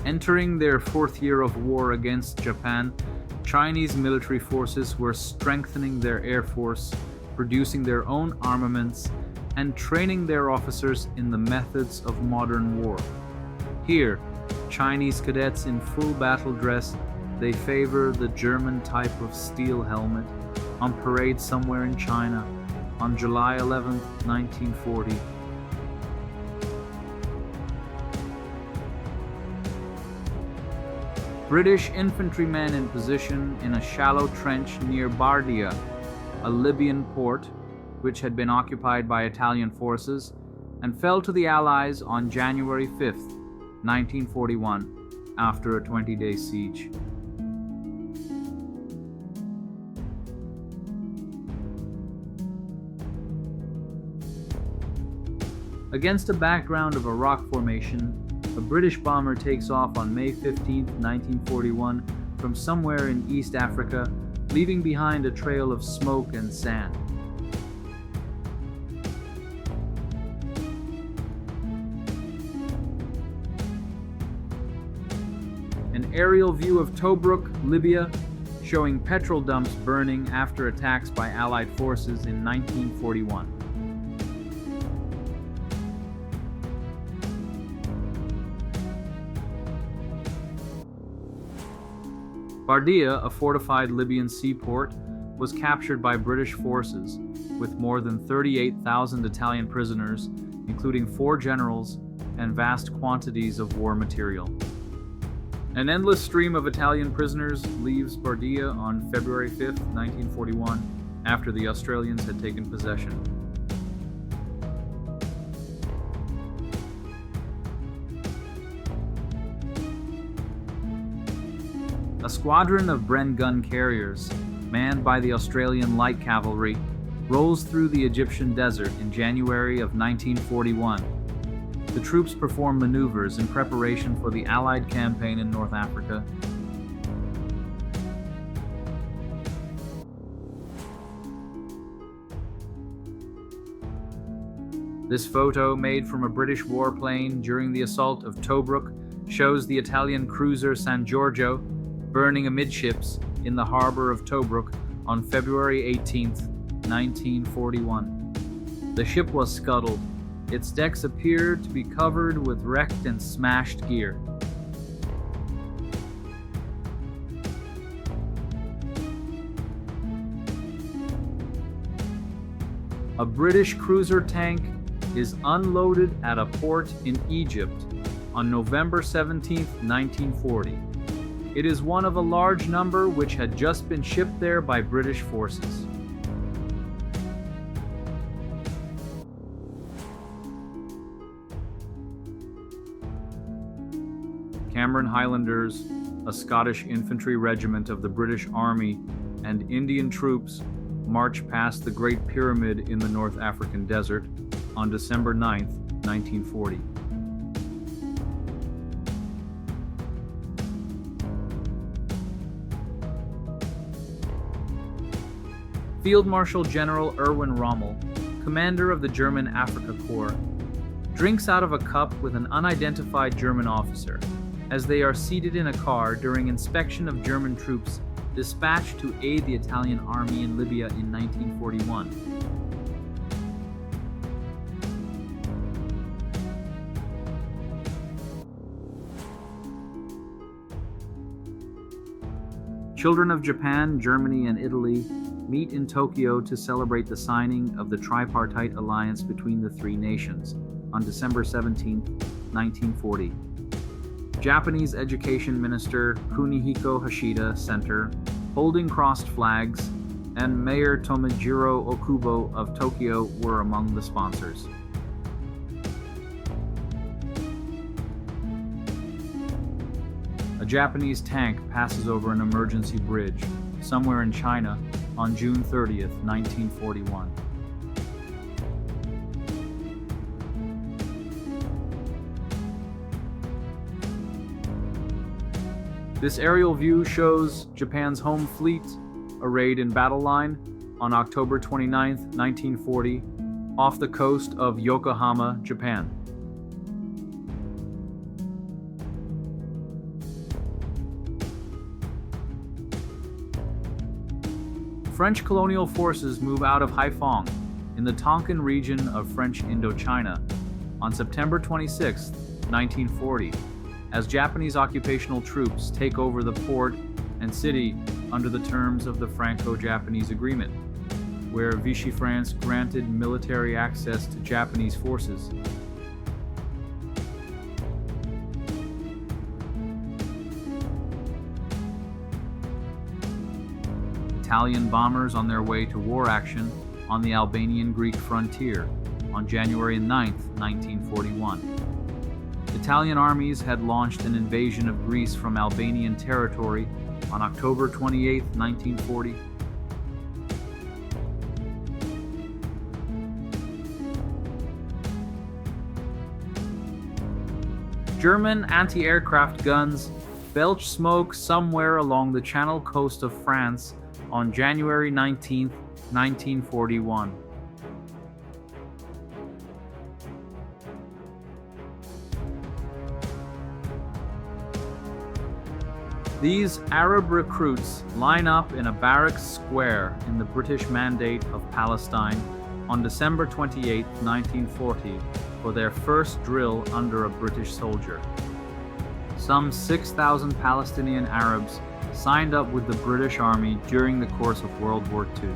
Entering their fourth year of war against Japan, Chinese military forces were strengthening their air force, producing their own armaments, and training their officers in the methods of modern war. Here, Chinese cadets in full battle dress, they favor the German type of steel helmet on parade somewhere in China on July 11, 1940. British infantrymen in position in a shallow trench near Bardia, a Libyan port which had been occupied by Italian forces and fell to the Allies on January 5, 1941, after a 20-day siege. Against a background of a rock formation, a British bomber takes off on May 15, 1941, from somewhere in East Africa, leaving behind a trail of smoke and sand. An aerial view of Tobruk, Libya, showing petrol dumps burning after attacks by Allied forces in 1941. Bardia, a fortified Libyan seaport, was captured by British forces, with more than 38,000 Italian prisoners, including 4 generals, and vast quantities of war material. An endless stream of Italian prisoners leaves Bardia on February 5, 1941, after the Australians had taken possession. A squadron of Bren gun carriers, manned by the Australian light cavalry, rolls through the Egyptian desert in January of 1941. The troops perform maneuvers in preparation for the Allied campaign in North Africa. This photo, made from a British warplane during the assault of Tobruk, shows the Italian cruiser San Giorgio burning amidships in the harbor of Tobruk on February 18, 1941. The ship was scuttled. Its decks appeared to be covered with wrecked and smashed gear. A British cruiser tank is unloaded at a port in Egypt on November 17, 1940. It is one of a large number which had just been shipped there by British forces. Cameron Highlanders, a Scottish infantry regiment of the British Army, and Indian troops march past the Great Pyramid in the North African desert on December 9, 1940. Field Marshal General Erwin Rommel, commander of the German Africa Corps, drinks out of a cup with an unidentified German officer as they are seated in a car during inspection of German troops dispatched to aid the Italian army in Libya in 1941. Children of Japan, Germany, and Italy meet in Tokyo to celebrate the signing of the tripartite alliance between the 3 nations on December 17, 1940. Japanese Education Minister Kunihiko Hashida Center, holding crossed flags, and Mayor Tomijiro Okubo of Tokyo were among the sponsors. A Japanese tank passes over an emergency bridge somewhere in China on June 30, 1941. This aerial view shows Japan's home fleet arrayed in battle line on October 29, 1940, off the coast of Yokohama, Japan. French colonial forces move out of Haiphong in the Tonkin region of French Indochina on September 26, 1940, as Japanese occupational troops take over the port and city under the terms of the Franco-Japanese Agreement, where Vichy France granted military access to Japanese forces. Italian bombers on their way to war action on the Albanian-Greek frontier on January 9, 1941. Italian armies had launched an invasion of Greece from Albanian territory on October 28, 1940. German anti-aircraft guns belched smoke somewhere along the Channel coast of France on January 19, 1941. These Arab recruits line up in a barracks square in the British Mandate of Palestine on December 28, 1940, for their first drill under a British soldier. Some 6,000 Palestinian Arabs signed up with the British Army during the course of World War II.